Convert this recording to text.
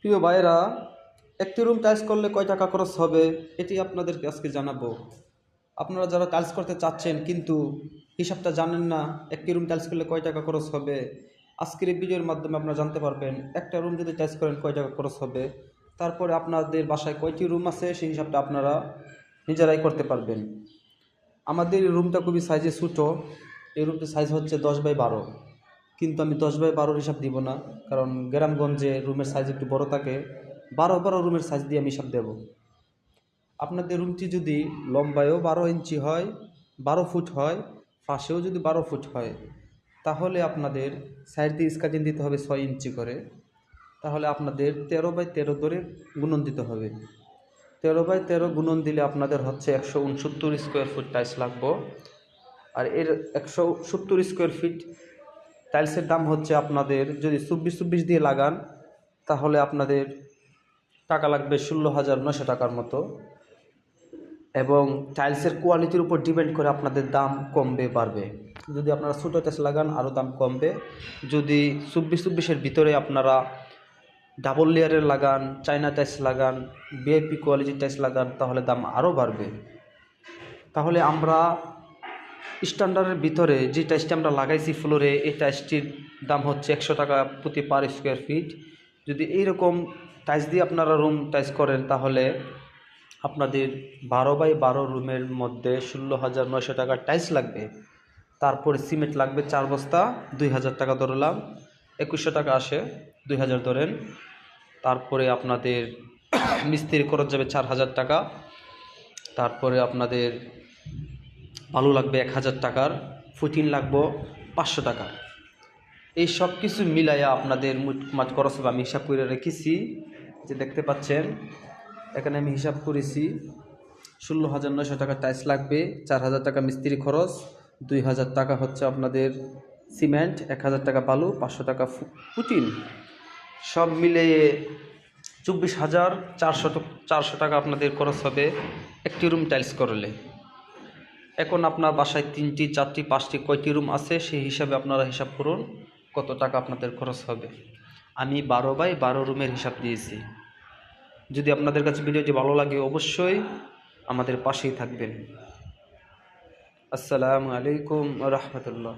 প্রিয় ভাইয়েরা, একটি রুম টাইলস করলে কয় টাকা খরচ হবে এটি আপনাদেরকে আজকে জানাবো। আপনারা যারা টাইলস করতে চাচ্ছেন কিন্তু হিসাবটা জানেন না, একটি রুম টাইলস করলে কয় টাকা খরচ হবে, আজকের এই ভিডিওর মাধ্যমে আপনারা জানতে পারবেন একটা রুম যদি টাইলস করেন কয় টাকা খরচ হবে। তারপরে আপনাদের বাসায় কয়টি রুম আছে সেই হিসাবটা আপনারা নিজেরাই করতে পারবেন। আমাদের এই রুমটা খুবই সাইজে ছোটো। এই রুমটির সাইজ হচ্ছে 10x12, কিন্তু আমি 10x12 হিসাব দিব না, কারণ গ্রামগঞ্জে রুমের সাইজ একটু বড় থাকে। 12x12 রুমের সাইজ দিয়ে আমি হিসাব দেব। আপনাদের রুমটি যদি লম্বায়ও 12 ইঞ্চি হয়, 12 ফুট হয়, পাশেও যদি 12 ফুট হয়, তাহলে আপনাদের সাইড দিয়ে স্কার্টিং দিতে হবে 6 ইঞ্চি করে। তাহলে আপনাদের 13x13 ধরে গুণন দিতে হবে। 13x13 গুণন দিলে আপনাদের হচ্ছে 169 স্কোয়ার ফুট টাইলস লাগবে। আর এর 170 স্কোয়ার ফিট টাইলসের দাম হচ্ছে, আপনাদের যদি 24 দিয়ে লাগান তাহলে আপনাদের টাকা লাগবে 16,900 টাকার মতো। এবং টাইলসের কোয়ালিটির উপর ডিপেন্ড করে আপনাদের দাম কমবে বাড়বে। যদি আপনারা ছোটো টাইলস লাগান আরও দাম কমবে। যদি 24 ভিতরে আপনারা ডাবল লেয়ারের লাগান, চায়না টাইলস লাগান, ভিআইপি কোয়ালিটির টাইলস লাগান, তাহলে দাম আরও বাড়বে। তাহলে আমরা স্ট্যান্ডার্ডের ভিতরে যে টাইলসটি আমরা লাগাইছি ফ্লোরে, এই টাইলসটির দাম হচ্ছে 100 টাকা প্রতি পার স্কোয়ার ফিট। যদি এইরকম টাইলস দিয়ে আপনারা রুম টাইলস করেন তাহলে আপনাদের 12x12 রুমের মধ্যে 16,900 টাকার টাইলস লাগবে। তারপরে সিমেন্ট লাগবে 4 বস্তা, 2,000 টাকা ধরলাম, 2100 টাকা আসে, 2,000 ধরেন। তারপরে আপনাদের মিস্ত্রি খরচ যাবে 4,000 টাকা। তারপরে আপনাদের বালু লাগবে 1,000 টাকার, ফুটিং লাগবে 500 টাকা। এই সব কিছু মিলাইয়া আপনাদের মোট খরচ হবে। আমি হিসাব করে রেখেছি, যে দেখতে পাচ্ছেন এখানে আমি হিসাব করেছি। 16,900 টাকা টাইলস লাগবে, 4,000 টাকা মিস্ত্রি খরচ, 2,000 টাকা হচ্ছে আপনাদের সিমেন্ট, 1,000 টাকা বালু, 500 টাকা ফুটিং, সব মিলিয়ে 24,400 টাকা আপনাদের খরচ হবে একটি রুম টাইলস করলে। এখন আপনার বাসায় 3টি 4টি 5টি কয়টি রুম আছে সেই হিসাবে আপনারা হিসাব করুন কত টাকা আপনাদের খরচ হবে। আমি 12x12 রুমের হিসাব দিয়েছি। যদি আপনাদের কাছে ভিডিওটি ভালো লাগে অবশ্যই আমাদের পাশেই থাকবেন। আসসালামু আলাইকুম ওয়া রাহমাতুল্লাহ।